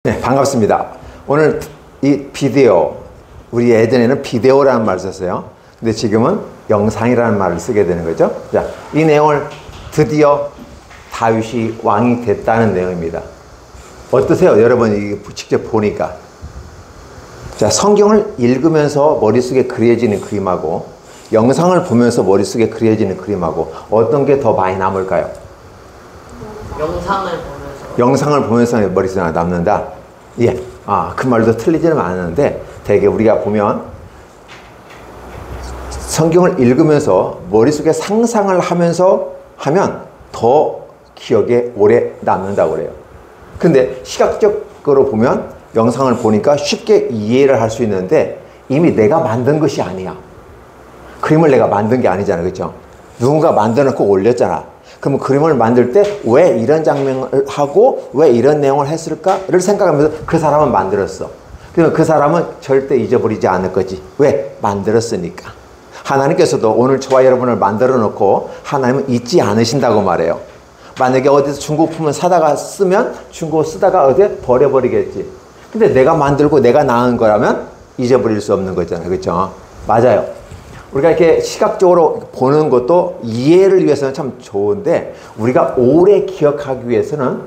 네, 반갑습니다. 오늘 이 비디오, 우리 예전에는 비디오라는 말을 썼어요. 근데 지금은 영상이라는 말을 쓰게 되는 거죠. 자, 이 내용을 드디어 다윗이 왕이 됐다는 내용입니다. 어떠세요? 여러분 직접 보니까. 자, 성경을 읽으면서 머릿속에 그려지는 그림하고 영상을 보면서 머릿속에 그려지는 그림하고 어떤 게 더 많이 남을까요? 영상을 보면서 머릿속에 남는다. 예. 그 말도 틀리지는 않았는데 되게 우리가 보면 성경을 읽으면서 머릿속에 상상을 하면서 하면 더 기억에 오래 남는다고 그래요. 근데 시각적으로 보면 영상을 보니까 쉽게 이해를 할 수 있는데 이미 내가 만든 것이 아니야. 그림을 내가 만든 게 아니잖아. 그렇죠? 누군가 만들어 놓고 올렸잖아. 그러면 그림을 만들 때 왜 이런 장면을 하고 왜 이런 내용을 했을까를 생각하면서 그 사람은 만들었어. 그러면 그 사람은 절대 잊어버리지 않을 거지. 왜? 만들었으니까. 하나님께서도 오늘 저와 여러분을 만들어 놓고 하나님은 잊지 않으신다고 말해요. 만약에 어디서 중고품을 사다가 쓰면 중고 쓰다가 어디에 버려버리겠지. 근데 내가 만들고 내가 낳은 거라면 잊어버릴 수 없는 거잖아요. 그렇죠? 맞아요. 우리가 이렇게 시각적으로 보는 것도 이해를 위해서는 참 좋은데 우리가 오래 기억하기 위해서는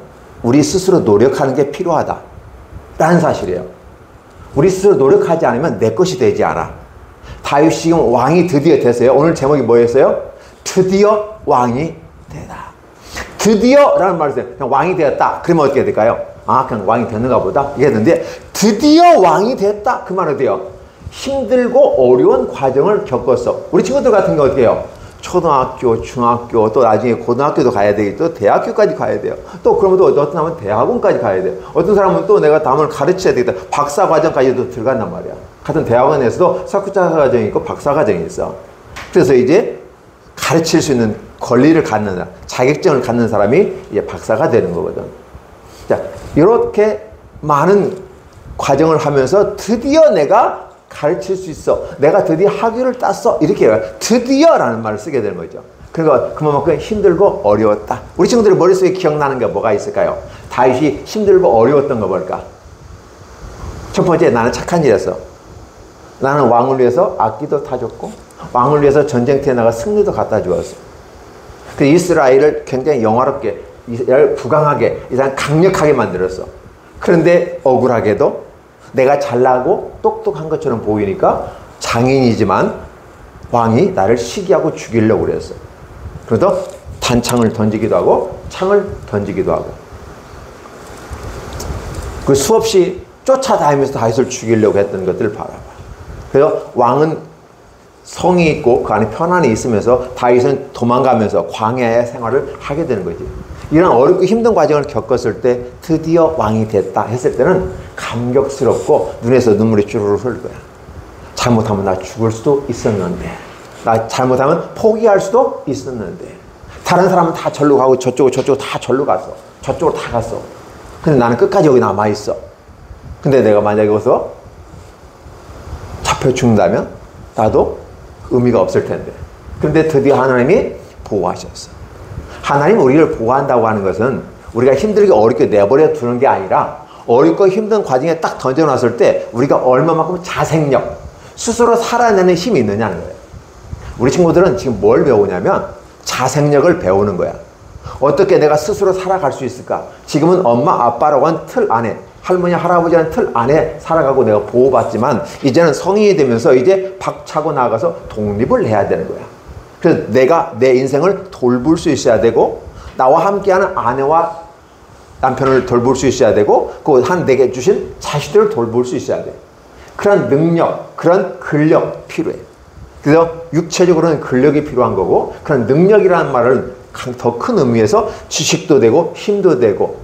우리 스스로 노력하는 게 필요하다 라는 사실이에요. 우리 스스로 노력하지 않으면 내 것이 되지 않아. 다윗이 지금 왕이 드디어 됐어요. 오늘 제목이 뭐였어요? 드디어 왕이 되다. 드디어 라는 말을 써요. 그냥 왕이 되었다. 그러면 어떻게 될까요? 그냥 왕이 됐는가 보다 이랬는데 드디어 왕이 됐다. 그 말은 돼요. 힘들고 어려운 과정을 겪었어. 우리 친구들 같은 게 어떻게 해요? 초등학교, 중학교, 또 나중에 고등학교도 가야 되겠죠. 대학교까지 가야 돼요. 또 그러면 또 어떤 사람은 대학원까지 가야 돼요. 어떤 사람은 또 내가 다음을 가르쳐야 되겠다. 박사 과정까지도 들어간단 말이야. 같은 대학원에서도 석사 과정이 있고 박사 과정이 있어. 그래서 이제 가르칠 수 있는 권리를 갖는 사람, 자격증을 갖는 사람이 이제 박사가 되는 거거든. 자, 이렇게 많은 과정을 하면서 드디어 내가 가르칠 수 있어. 내가 드디어 학위를 땄어. 이렇게 해요. 드디어 라는 말을 쓰게 되는 거죠. 그러니까 그만큼 힘들고 어려웠다. 우리 친구들이 머릿속에 기억나는 게 뭐가 있을까요? 다윗이 힘들고 어려웠던 거 뭘까? 첫 번째, 나는 착한 일했어. 나는 왕을 위해서 악기도 타줬고 왕을 위해서 전쟁터에 나가 승리도 갖다 주었어. 그 이스라엘을 굉장히 영화롭게, 이스라엘 부강하게, 이 사람 강력하게 만들었어. 그런데 억울하게도 내가 잘나고 똑똑한 것처럼 보이니까 장인이지만 왕이 나를 시기하고 죽이려고 그랬어. 그래서 단창을 던지기도 하고 창을 던지기도 하고 그 수없이 쫓아다니면서 다윗을 죽이려고 했던 것들을 바라봐. 그래서 왕은 성이 있고 그 안에 편안히 있으면서 다윗은 도망가면서 광야의 생활을 하게 되는 거지. 이런 어렵고 힘든 과정을 겪었을 때 드디어 왕이 됐다 했을 때는 감격스럽고 눈에서 눈물이 주르르 흐를 거야. 잘못하면 나 죽을 수도 있었는데, 나 잘못하면 포기할 수도 있었는데, 다른 사람은 다 절로 가고 저쪽으로 다 절로 갔어. 저쪽으로 다 갔어. 근데 나는 끝까지 여기 남아있어. 근데 내가 만약에 여기서 잡혀 죽는다면 나도 의미가 없을 텐데. 근데 드디어 하나님이 보호하셨어. 하나님 우리를 보호한다고 하는 것은 우리가 힘들게 어렵게 내버려 두는 게 아니라 어렵고 힘든 과정에 딱 던져놨을 때 우리가 얼마만큼 자생력, 스스로 살아내는 힘이 있느냐는 거예요. 우리 친구들은 지금 뭘 배우냐면 자생력을 배우는 거야. 어떻게 내가 스스로 살아갈 수 있을까? 지금은 엄마, 아빠라고 한 틀 안에, 할머니, 할아버지라는 틀 안에 살아가고 내가 보호받지만 이제는 성인이 되면서 이제 박차고 나가서 독립을 해야 되는 거야. 그래서 내가 내 인생을 돌볼 수 있어야 되고 나와 함께하는 아내와 남편을 돌볼 수 있어야 되고 그 내게 주신 자식들을 돌볼 수 있어야 돼. 그런 능력, 그런 근력 필요해. 그래서 육체적으로는 근력이 필요한 거고 그런 능력이라는 말은 더 큰 의미에서 지식도 되고 힘도 되고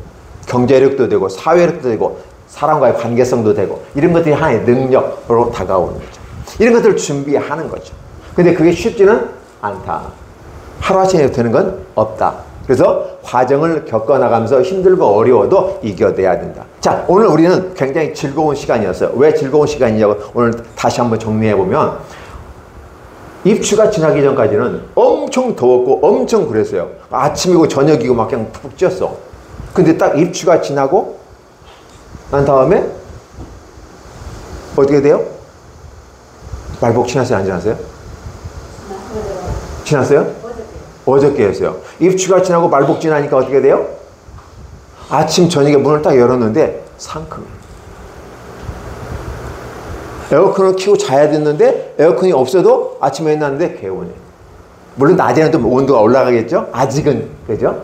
경제력도 되고 사회력도 되고 사람과의 관계성도 되고 이런 것들이 하나의 능력으로 다가오는 거죠. 이런 것들을 준비하는 거죠. 근데 그게 쉽지는 않다. 하루아침에 되는 건 없다. 그래서 과정을 겪어나가면서 힘들고 어려워도 이겨내야 된다. 자, 오늘 우리는 굉장히 즐거운 시간이었어요. 왜 즐거운 시간이냐고 오늘 다시 한번 정리해보면 입추가 지나기 전까지는 엄청 더웠고 엄청 그랬어요. 아침이고 저녁이고 막 그냥 푹 찌었어. 근데 딱 입추가 지나고 난 다음에 어떻게 돼요? 말복 지났어요? 안 지났어요? 지났어요? 어저께 했어요. 입추가 지나고 말복 지나니까 어떻게 돼요? 아침 저녁에 문을 딱 열었는데 상큼해. 에어컨을 켜고 자야 됐는데 에어컨이 없어도 아침에 했는데 개운해. 물론 낮에는 좀 온도가 올라가겠죠? 아직은. 그죠?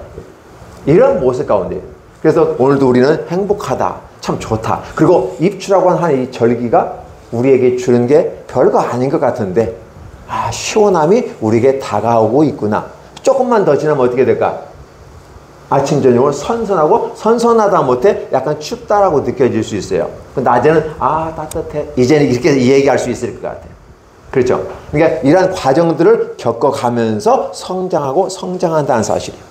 이런 모습 가운데. 그래서 오늘도 우리는 행복하다. 참 좋다. 그리고 입추라고 하는 이 절기가 우리에게 주는 게 별거 아닌 것 같은데 아, 시원함이 우리에게 다가오고 있구나. 조금만 더 지나면 어떻게 될까? 아침 저녁은 선선하고 선선하다 못해 약간 춥다라고 느껴질 수 있어요. 낮에는 아 따뜻해. 이제는 이렇게 얘기할 수 있을 것 같아요. 그렇죠? 그러니까 이러한 과정들을 겪어가면서 성장하고 성장한다는 사실이에요.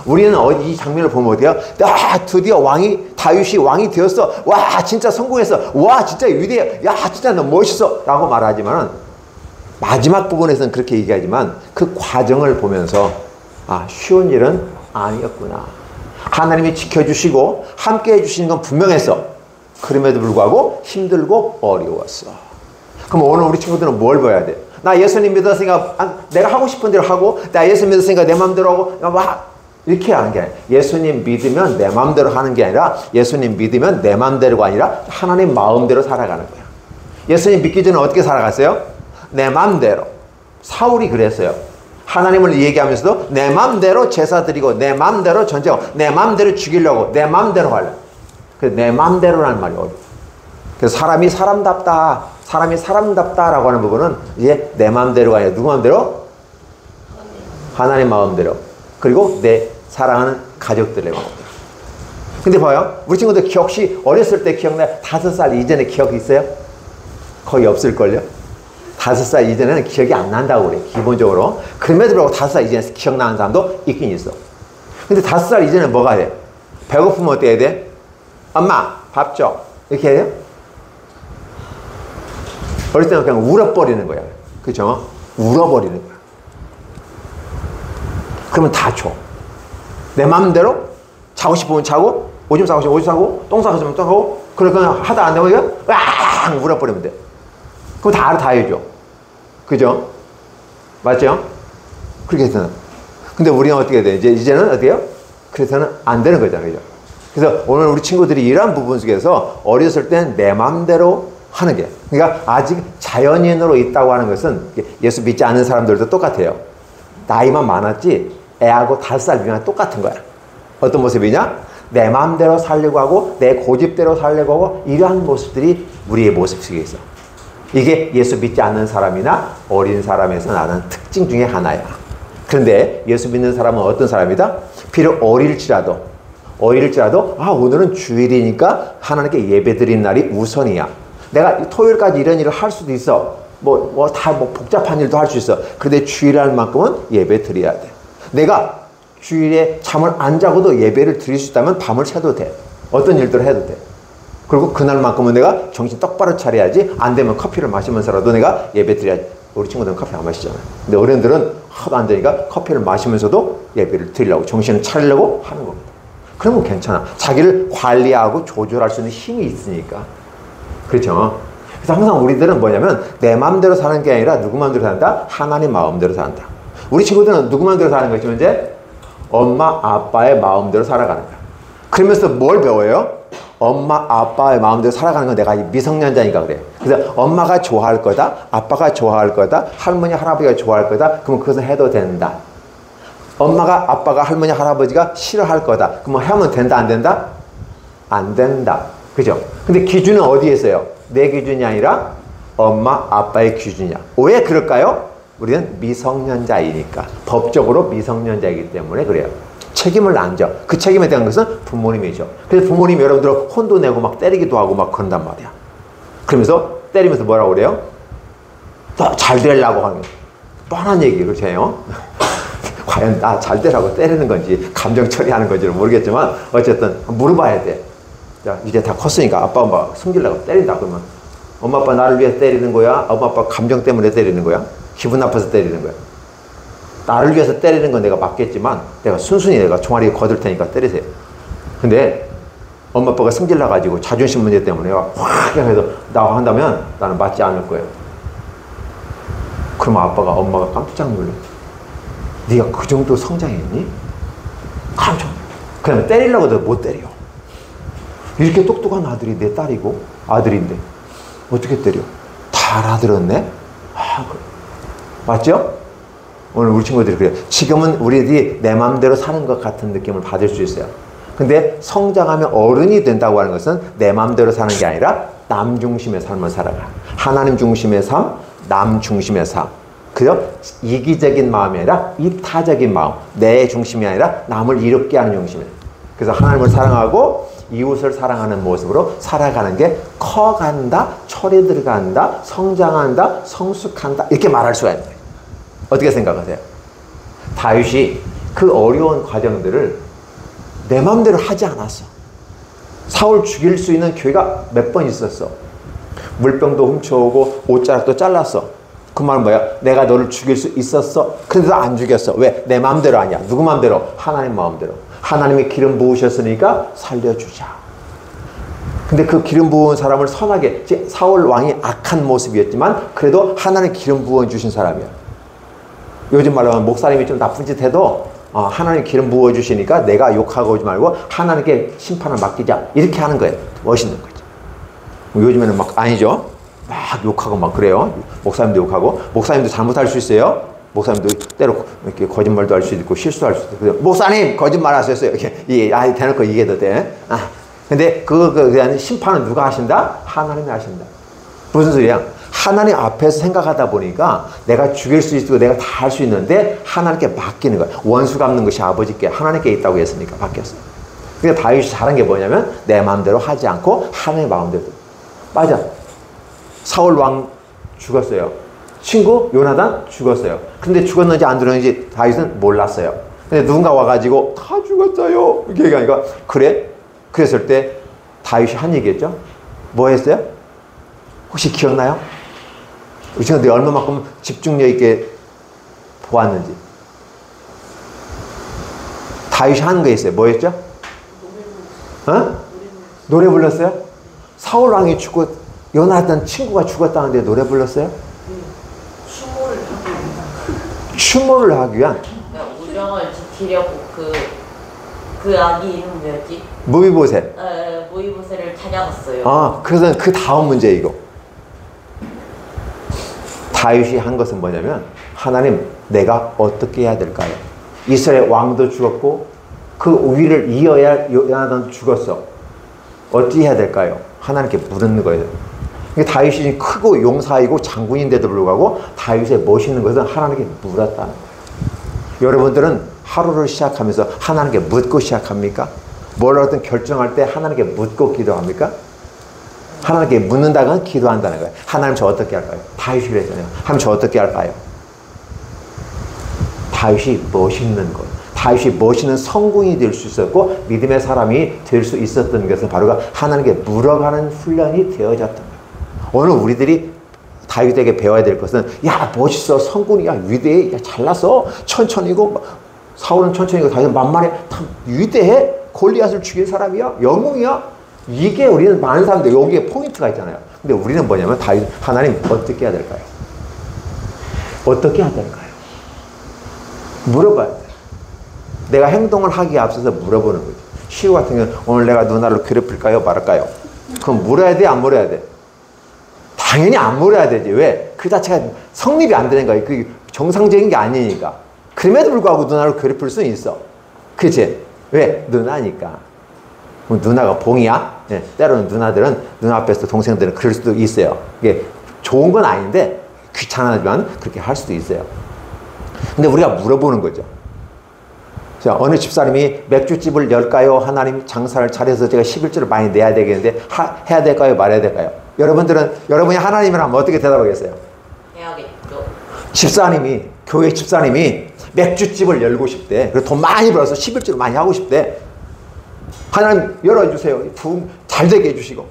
우리는 이 장면을 보면 어때요? 아 드디어 다윗이 왕이 되었어. 와 진짜 성공했어. 와 진짜 위대해. 야 진짜 너 멋있어. 라고 말하지만 마지막 부분에서는 그렇게 얘기하지만 그 과정을 보면서 아 쉬운 일은 아니었구나. 하나님이 지켜주시고 함께 해주시는 건 분명했어. 그럼에도 불구하고 힘들고 어려웠어. 그럼 오늘 우리 친구들은 뭘 봐야 돼? 나 예수님 믿었으니까 내가 하고 싶은 대로 하고 나 예수 믿었으니까 내 마음대로 하고 막 이렇게 하는 게 아니라 예수님 믿으면 내 마음대로 하는 게 아니라 예수님 믿으면 내 마음대로가 아니라 하나님 마음대로 살아가는 거야. 예수님 믿기 전에 어떻게 살아갔어요? 내 마음대로. 사울이 그랬어요. 하나님을 얘기하면서도 내 마음대로 제사 드리고 내 마음대로 전쟁하고 내 마음대로 죽이려고 내 마음대로 하려고. 그래서 내 마음대로라는 말이 어려워. 그래서 사람이 사람답다라고 하는 부분은 이제 내 마음대로가 아니라 누구 마음대로? 하나님 마음대로. 그리고 내 사랑하는 가족들의 마음대로. 근데 봐요. 우리 친구들 혹시 어렸을 때 기억나요? 5살 이전에 기억 있어요? 거의 없을걸요? 5살 이전에는 기억이 안 난다고 그래, 기본적으로. 그럼에도 불구하고 5살 이전에 기억나는 사람도 있긴 있어. 근데 5살 이전에 뭐가 돼? 배고프면 어떻게 해야 돼? 엄마, 밥 줘. 이렇게 해야 돼요? 어릴 때는 그냥 울어버리는 거야. 그죠? 울어버리는 거야. 그러면 다 줘. 내 마음대로 자고 싶으면 자고, 오줌 싸고 싶으면 오줌 싸고, 똥 싸고 싶으면 똥 싸고, 그냥 하다 안 되면 이거 으앙 울어버리면 돼. 그럼 다 해줘. 그죠? 맞죠? 그렇게 해서는. 근데 우리는 어떻게 돼? 이제는 어떻게 해요? 그래서는 안 되는 거잖아요. 그죠? 그래서 오늘 우리 친구들이 이러한 부분 속에서 어렸을 때는 내 마음대로 하는 게. 그러니까 아직 자연인으로 있다고 하는 것은 예수 믿지 않는 사람들도 똑같아요. 나이만 많았지 애하고 5살 위면 똑같은 거야. 어떤 모습이냐? 내 마음대로 살려고 하고 내 고집대로 살려고 하고 이러한 모습들이 우리의 모습 속에 있어. 이게 예수 믿지 않는 사람이나 어린 사람에서 나는 특징 중에 하나야. 그런데 예수 믿는 사람은 어떤 사람이다? 비록 어릴지라도 아 오늘은 주일이니까 하나님께 예배드리는 날이 우선이야. 내가 토요일까지 이런 일을 할 수도 있어. 다 복잡한 일도 할 수 있어. 그런데 주일날 만큼은 예배 드려야 돼. 내가 주일에 잠을 안 자고도 예배를 드릴 수 있다면 밤을 새도 돼. 어떤 일들을 해도 돼. 그리고 그날만큼은 내가 정신 똑바로 차려야지. 안 되면 커피를 마시면서라도 내가 예배 드려야지. 우리 친구들은 커피 안 마시잖아요. 근데 어른들은 하도 안 되니까 커피를 마시면서도 예배를 드리려고 정신을 차리려고 하는 겁니다. 그러면 괜찮아. 자기를 관리하고 조절할 수 있는 힘이 있으니까. 그렇죠? 그래서 항상 우리들은 뭐냐면 내 마음대로 사는 게 아니라 누구 마음대로 산다? 하나님 마음대로 산다. 우리 친구들은 누구 마음대로 사는 것이면 이제 엄마 아빠의 마음대로 살아가는 거야. 그러면서 뭘 배워요? 엄마 아빠의 마음대로 살아가는 건 내가 미성년자니까 그래. 그래서 엄마가 좋아할 거다, 아빠가 좋아할 거다, 할머니 할아버지가 좋아할 거다. 그러면 그것은 해도 된다. 엄마가 아빠가 할머니 할아버지가 싫어할 거다. 그러면 하면 된다 안 된다? 안 된다. 그죠? 근데 기준은 어디에 있어요? 내 기준이 아니라 엄마 아빠의 기준이야. 왜 그럴까요? 우리는 미성년자이니까. 법적으로 미성년자이기 때문에 그래요. 책임을 안 져. 그 책임에 대한 것은 부모님이죠. 그래서 부모님이 여러분들 혼도 내고 막 때리기도 하고 막 그런단 말이야. 그러면서 때리면서 뭐라고 그래요? 더 잘 되려고 하는 뻔한 얘기 그렇죠? 과연 나 잘 되라고 때리는 건지 감정 처리하는 건지는 모르겠지만 어쨌든 물어봐야 돼. 자, 이제 다 컸으니까 아빠 엄마 숨기려고 때린다 그러면 엄마 아빠 나를 위해 때리는 거야? 엄마 아빠 감정 때문에 때리는 거야? 기분 나빠서 때리는 거야? 나를 위해서 때리는 건 내가 맞겠지만 내가 순순히 내가 종아리 거둘 테니까 때리세요. 근데 엄마 아빠가 승질 나가지고 자존심 문제 때문에 확 해서 나와 한다면 나는 맞지 않을 거예요. 그러면 아빠가 엄마가 깜짝 놀래. 네가 그 정도 성장했니? 깜짝 놀래. 그냥 때리려고도 못 때려. 이렇게 똑똑한 아들이 내 딸이고 아들인데 어떻게 때려? 다 알아들었네? 아, 그래. 맞죠? 오늘 우리 친구들이 그래요. 지금은 우리들이 내 마음대로 사는 것 같은 느낌을 받을 수 있어요. 근데 성장하면 어른이 된다고 하는 것은 내 마음대로 사는 게 아니라 남 중심의 삶을 살아가. 하나님 중심의 삶, 남 중심의 삶. 그죠? 이기적인 마음이 아니라 이타적인 마음. 내 중심이 아니라 남을 이롭게 하는 중심이에요. 그래서 하나님을 사랑하고 이웃을 사랑하는 모습으로 살아가는 게 커간다, 철이 들어간다, 성장한다, 성숙한다 이렇게 말할 수가 있는 거예요. 어떻게 생각하세요? 다윗이 그 어려운 과정들을 내 마음대로 하지 않았어. 사울 죽일 수 있는 기회가 몇 번 있었어. 물병도 훔쳐오고 옷자락도 잘랐어. 그 말은 뭐야? 내가 너를 죽일 수 있었어. 그런데도 안 죽였어. 왜? 내 마음대로 아니야. 누구 마음대로? 하나님 마음대로. 하나님이 기름 부으셨으니까 살려주자. 근데 그 기름 부은 사람을 선하게, 사울 왕이 악한 모습이었지만 그래도 하나님 기름 부어주신 사람이야. 요즘 말로 하면 목사님이 좀 나쁜 짓 해도 하나님 기름 부어주시니까 내가 욕하고 오지 말고 하나님께 심판을 맡기자. 이렇게 하는 거예요. 멋있는 거죠. 요즘에는 막 아니죠. 막 욕하고 막 그래요. 목사님도 욕하고. 목사님도 잘못할 수 있어요. 목사님도 때로 이렇게 거짓말도 할 수도 있고 실수할 수도 있고. 목사님 거짓말 하셨어요. 이렇게 대놓고 얘기해도 돼. 근데 그거에 대한 심판은 누가 하신다? 하나님이 하신다. 무슨 소리야? 하나님 앞에서 생각하다 보니까 내가 죽일 수 있고 내가 다 할 수 있는데 하나님께 맡기는 거야. 원수 갚는 것이 아버지께 하나님께 있다고 했으니까 바뀌었어요. 그러니까 다윗이 잘한 게 뭐냐면 내 마음대로 하지 않고 하나님의 마음대로. 맞아. 사울 왕 죽었어요. 친구 요나단 죽었어요. 근데 죽었는지 안 죽었는지 다윗은 몰랐어요. 근데 누군가 와가지고 다 죽었어요. 이렇게 얘기하니까 그래? 그랬을 때 다윗이 한 얘기했죠. 뭐 했어요? 혹시 기억나요? 우리 친구들이 얼마만큼 집중력 있게 보았는지. 다윗이 하는 거 있어요. 뭐였죠? 노래 불렀어요? 사울 왕이 죽고 요나단 친구가 죽었다는데 노래 불렀어요? 추모를 하기 위한 우정을 지키려고 그 아기 이름 뭐였지? 무비보셋. 무비보셋을 찾아갔어요. 그래서 그 다음 문제 이거. 다윗이 한 것은 뭐냐면 하나님 내가 어떻게 해야 될까요? 이스라엘 왕도 죽었고 그 위를 이어야 할 요나단도 죽었어. 어떻게 해야 될까요? 하나님께 물는 거예요. 다윗이 크고 용사이고 장군인데도 불구하고 다윗의 멋있는 것은 하나님께 물었다는 거예요. 여러분들은 하루를 시작하면서 하나님께 묻고 시작합니까? 뭘 어떤 결정할 때 하나님께 묻고 기도합니까? 하나님께 묻는다는 기도한다는 거예요. 하나님 저 어떻게 할까요? 다윗이 그랬잖아요. 하나님 저 어떻게 할까요? 다윗이 멋있는 것. 다윗이 멋있는 성공이 될 수 있었고 믿음의 사람이 될 수 있었던 것은 바로 하나님께 물어가는 훈련이 되어졌던 거예요. 오늘 우리들이 다윗에게 배워야 될 것은 야 멋있어 성군이야 위대해 야 잘났어 천천히고 사울은 천천히고 다윗은 만만해 참 위대해 골리앗을 죽인 사람이야 영웅이야 이게 우리는 많은 사람들 여기에 포인트가 있잖아요. 근데 우리는 뭐냐면 다윗 하나님 어떻게 해야 될까요? 어떻게 해야 될까요? 물어봐야 돼요. 내가 행동을 하기에 앞서서 물어보는 거죠. 시우 같은 경우는 오늘 내가 누나를 괴롭힐까요 말할까요? 그럼 물어야 돼 안 물어야 돼? 당연히 안 물어야 되지. 왜? 그 자체가 성립이 안 되는 거예요. 그게 정상적인 게 아니니까. 그럼에도 불구하고 누나를 괴롭힐 수는 있어. 그치? 왜? 누나니까. 누나가 봉이야? 네. 때로는 누나들은, 누나 앞에서 동생들은 그럴 수도 있어요. 이게 좋은 건 아닌데, 귀찮아지만 그렇게 할 수도 있어요. 근데 우리가 물어보는 거죠. 자, 어느 집사님이 맥주집을 열까요? 하나님 장사를 잘해서 제가 11조를 많이 내야 되겠는데, 해야 될까요? 말해야 될까요? 여러분이 하나님이라면 어떻게 대답하겠어요? 해야겠죠. 집사님이, 교회 집사님이 맥주집을 열고 싶대. 그래서 돈 많이 벌어서 11조를 많이 하고 싶대. 하나님 열어주세요. 부흥 잘 되게 해주시고.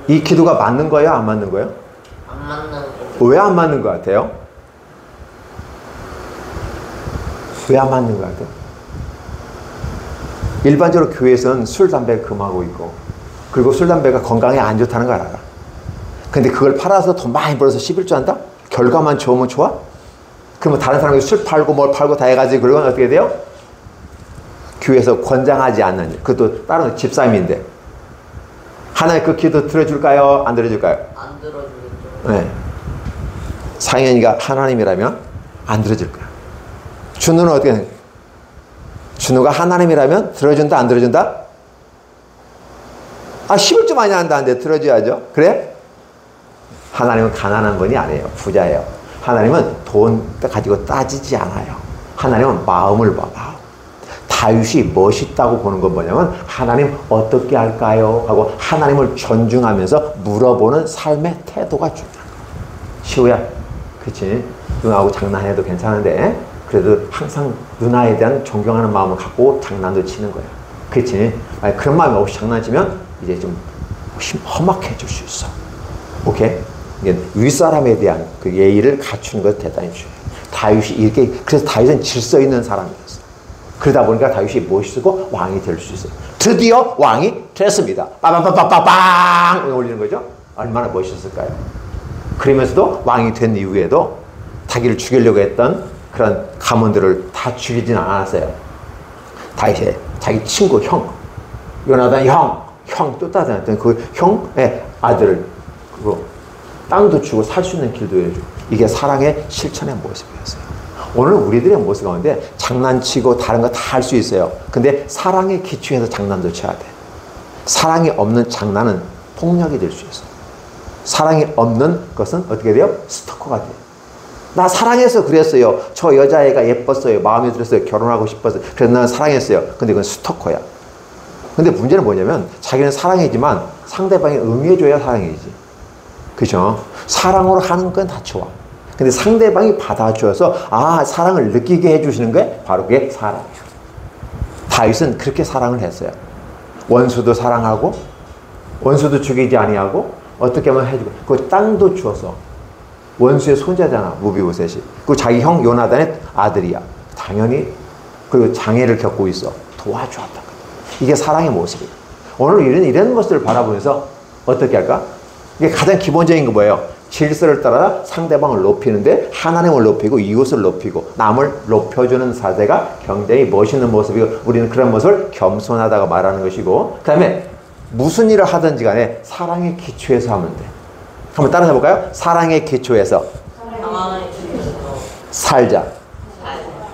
이 기도가 맞는 거예요? 안 맞는 거예요? 안 맞는 거. 왜 안 맞는 것 같아요? 왜 안 맞는 것 같아요? 일반적으로 교회에서는 술, 담배 금하고 있고, 그리고 술, 담배가 건강에 안 좋다는 걸 알아. 근데 그걸 팔아서 돈 많이 벌어서 11조 한다? 결과만 좋으면 좋아? 그러면 다른 사람이 술 팔고 뭘 팔고 다 해가지고 그러면 어떻게 돼요? 교회에서 권장하지 않는 일. 그것도 다른 집사님인데. 하나님 그 기도 들어줄까요? 안 들어줄까요? 안 들어주겠죠. 네. 상현이가 하나님이라면 안 들어줄 거야. 준우는 어떻게 해? 준우가 하나님이라면 들어준다, 안 들어준다? 11조 많이 한다는데 들어줘야죠. 그래? 하나님은 가난한 분이 아니에요. 부자예요. 하나님은 돈 가지고 따지지 않아요. 하나님은 마음을 봐. 마음. 다윗이 멋있다고 보는 건 뭐냐면 하나님 어떻게 할까요? 하고 하나님을 존중하면서 물어보는 삶의 태도가 중요한 거야. 시우야, 그치? 누나하고 장난해도 괜찮은데 그래도 항상 누나에 대한 존경하는 마음을 갖고 장난도 치는 거야. 그치? 그런 마음이 없이 장난치면 이제 좀 험악해질 수 있어. 오케이? 이게 윗사람에 대한 그 예의를 갖추는 것이 대단히 중요해요. 다윗이 이렇게, 그래서 다윗은 질서 있는 사람이었어. 그러다 보니까 다윗이 멋있고 왕이 될 수 있어요. 드디어 왕이 됐습니다. 빠밤빠밤빠밤 올리는 거죠. 얼마나 멋있었을까요? 그러면서도 왕이 된 이후에도 자기를 죽이려고 했던 그런 가문들을 다 죽이지는 않았어요. 다윗의 자기 친구 형, 요나단 형 또 따졌던 그 형의 아들을 그거 땅도 주고 살 수 있는 길도 해주고, 이게 사랑의 실천의 모습이었어요. 오늘 우리들의 모습 가운데 장난치고 다른 거 다 할 수 있어요. 근데 사랑의 기초에서 장난도 쳐야 돼. 사랑이 없는 장난은 폭력이 될 수 있어요. 사랑이 없는 것은 어떻게 돼요? 스토커가 돼요. 나 사랑해서 그랬어요. 저 여자애가 예뻤어요. 마음에 들었어요. 결혼하고 싶었어요. 그래서 나는 사랑했어요. 근데 그건 스토커야. 근데 문제는 뭐냐면 자기는 사랑이지만 상대방이 응해줘야 사랑이지. 그죠? 사랑으로 하는 건 다 좋아. 근데 상대방이 받아줘서 사랑을 느끼게 해주시는 게 바로 그게 사랑이야. 다윗은 그렇게 사랑을 했어요. 원수도 사랑하고 원수도 죽이지 아니하고 어떻게 하면 해주고 그 땅도 주어서 원수의 손자잖아. 무비보셋이. 그 자기 형 요나단의 아들이야. 당연히 그리고 장애를 겪고 있어. 도와주었다. 이게 사랑의 모습이에요. 오늘 이런 모습을 바라보면서 어떻게 할까? 이게 가장 기본적인 거 뭐예요? 질서를 따라 상대방을 높이는데 하나님을 높이고 이웃을 높이고 남을 높여주는 사제가 굉장히 멋있는 모습이고, 우리는 그런 모습을 겸손하다고 말하는 것이고, 그 다음에 무슨 일을 하든지 간에 사랑의 기초에서 하면 돼. 한번 따라해 볼까요? 사랑의 기초에서 살자.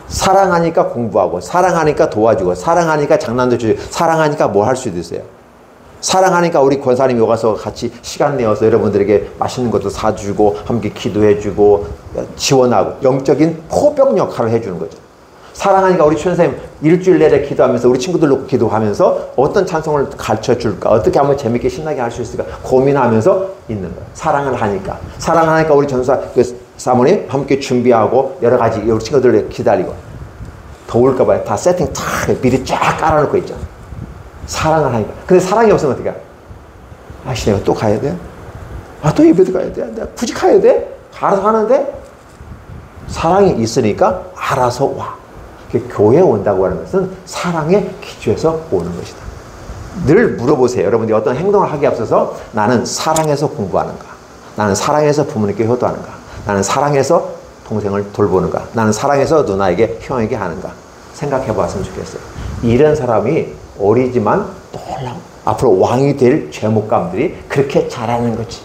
사랑하니까 공부하고, 사랑하니까 도와주고, 사랑하니까 장난도 주고, 사랑하니까 뭘 할 수도 있어요. 사랑하니까 우리 권사님이 와서 같이 시간 내어서 여러분들에게 맛있는 것도 사주고 함께 기도해주고 지원하고 영적인 포병 역할을 해주는 거죠. 사랑하니까 우리 천사님 일주일 내내 기도하면서 우리 친구들 놓고 기도하면서 어떤 찬송을 가르쳐줄까, 어떻게 하면 재밌게 신나게 할 수 있을까 고민하면서 있는 거예요. 사랑을 하니까 우리 전사 사모님 함께 준비하고 여러 가지 우리 친구들 기다리고, 더울까 봐요. 다 세팅 다 미리 쫙 깔아놓고 있잖아. 사랑을 하니까. 근데 사랑이 없으면 어떻게 해? 내가 또 가야 돼? 또 예배도 가야 돼? 내가 굳이 가야 돼? 알아서 하는데? 사랑이 있으니까 알아서 와. 교회에 온다고 하는 것은 사랑의 기초에서 오는 것이다. 늘 물어보세요. 여러분들이 어떤 행동을 하기에 앞서서 나는 사랑해서 공부하는가? 나는 사랑해서 부모님께 효도하는가? 나는 사랑해서 동생을 돌보는가? 나는 사랑해서 누나에게 형에게 하는가? 생각해 봤으면 좋겠어요. 이런 사람이 어리지만 놀라운 앞으로 왕이 될 제목감들이 그렇게 잘하는 거지.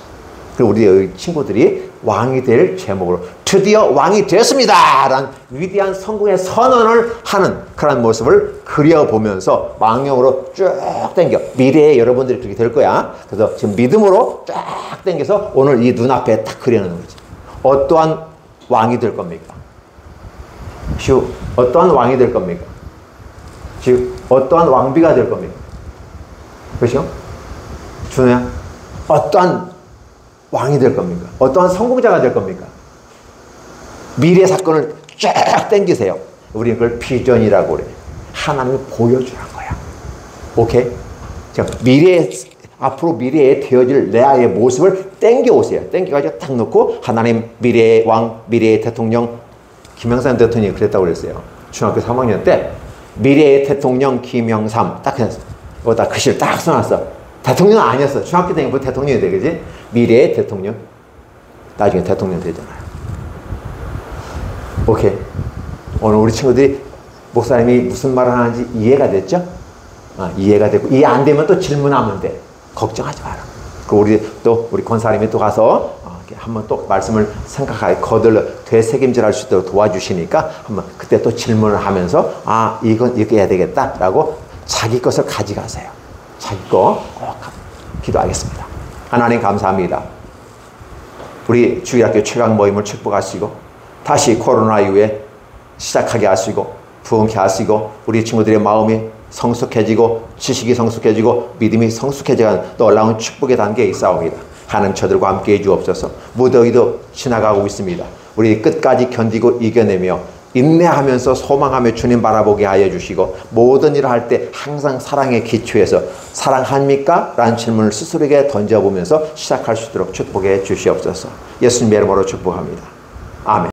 그리고 우리 친구들이 왕이 될 제목으로 드디어 왕이 되었습니다 라는 위대한 성공의 선언을 하는 그런 모습을 그려보면서 망령으로 쭉 당겨. 미래에 여러분들이 그렇게 될 거야. 그래서 지금 믿음으로 쫙 당겨서 오늘 이 눈앞에 딱 그려놓는 거지. 어떠한 왕이 될 겁니까? 어떠한 왕이 될 겁니까? 즉 어떠한 왕비가 될 겁니까? 그렇죠? 준호야, 어떠한 왕이 될 겁니까? 어떠한 성공자가 될 겁니까? 미래 사건을 쫙 당기세요. 우리는 그걸 비전이라고 그래. 하나님이 보여주는 거야. 오케이? 자, 앞으로 미래에 되어질 레아의 모습을 당겨오세요. 당겨가지고 딱 놓고 하나님 미래의 왕, 미래의 대통령, 김영삼 대통령이 그랬다고 그랬어요. 중학교 3학년 때 미래의 대통령 김영삼. 딱 해놨어. 여기다 글씨를 딱 써놨어. 대통령 아니었어. 중학교 때부터 대통령이 돼, 그지? 미래의 대통령. 나중에 대통령 되잖아요. 오케이. 오늘 우리 친구들이 목사님이 무슨 말을 하는지 이해가 됐죠? 이해가 됐고, 이해 안 되면 또 질문하면 돼. 걱정하지 마라. 우리 권사님이 또 가서 한번 또 말씀을 생각하게 거들러 되새김질할 수 있도록 도와주시니까 한번 그때 또 질문을 하면서 이건 이렇게 해야 되겠다라고 자기 것을 가져가세요. 자기 거 꼭 기도하겠습니다. 하나님 감사합니다. 우리 주일학교 최강 모임을 축복하시고 다시 코로나 이후에 시작하게 하시고 부흥케 하시고 우리 친구들의 마음이 성숙해지고 지식이 성숙해지고 믿음이 성숙해져가는 놀라운 축복의 단계에 있사옵니다. 하나님 저들과 함께해 주옵소서. 무더위도 지나가고 있습니다. 우리 끝까지 견디고 이겨내며 인내하면서 소망하며 주님 바라보게 하여 주시고 모든 일을 할 때 항상 사랑에 기초해서 사랑합니까? 라는 질문을 스스로에게 던져보면서 시작할 수 있도록 축복해 주시옵소서. 예수님의 이름으로 축복합니다. 아멘.